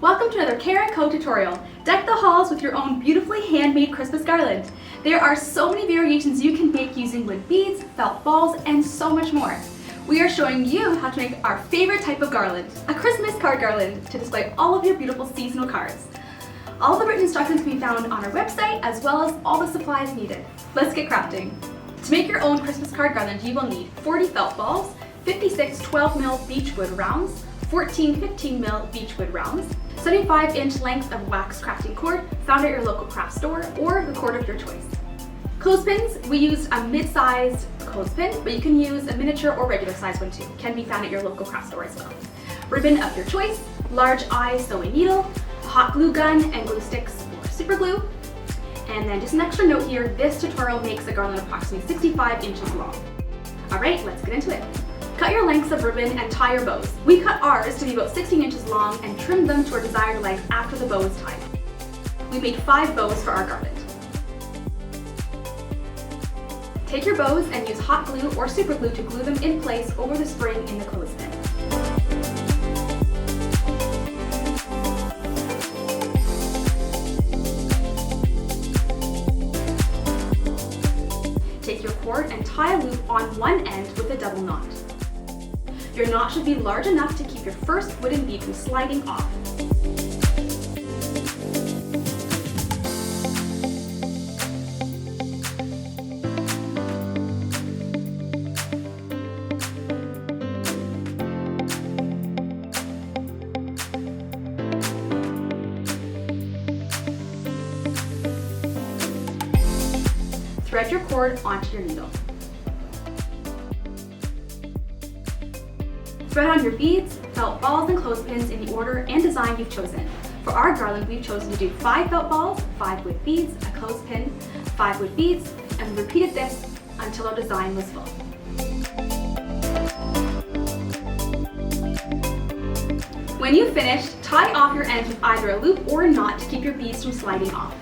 Welcome to another Cara Co tutorial. Deck the halls with your own beautifully handmade Christmas garland. There are so many variations you can make using wood beads, felt balls, and so much more. We are showing you how to make our favorite type of garland, a Christmas card garland, to display all of your beautiful seasonal cards. All the written instructions can be found on our website, as well as all the supplies needed. Let's get crafting. To make your own Christmas card garland, you will need 40 felt balls, 56 12mm beechwood rounds, 14 15mm beechwood rounds, 75-inch length of wax crafting cord found at your local craft store or the cord of your choice. Clothespins, we used a mid-sized clothespin, but you can use a miniature or regular size one too. Can be found at your local craft store as well. Ribbon of your choice, large eye sewing needle, a hot glue gun, and glue sticks or super glue. And then just an extra note here, this tutorial makes a garland approximately 65 inches long. Alright, let's get into it. Cut your lengths of ribbon and tie your bows. We cut ours to be about 16 inches long and trimmed them to our desired length after the bow is tied. We made 5 bows for our garland. Take your bows and use hot glue or super glue to glue them in place over the spring in the clothespin. Take your cord and tie a loop on one end with a double knot. Your knot should be large enough to keep your first wooden bead from sliding off. Thread your cord onto your needle. Thread on your beads, felt balls, and clothespins in the order and design you've chosen. For our garland, we've chosen to do 5 felt balls, 5 wood beads, a clothespin, 5 wood beads, and we repeated this until our design was full. When you've finished, tie off your ends with either a loop or a knot to keep your beads from sliding off.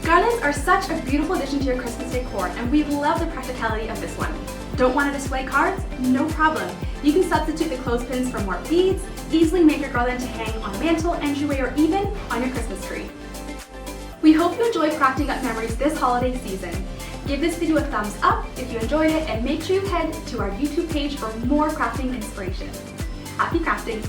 Garlands are such a beautiful addition to your Christmas decor, and we love the practicality of this one. Don't want to display cards? No problem. You can substitute the clothespins for more beads, easily make your garland to hang on a mantel, entryway, or even on your Christmas tree. We hope you enjoyed crafting up memories this holiday season. Give this video a thumbs up if you enjoyed it, and make sure you head to our YouTube page for more crafting inspiration. Happy crafting!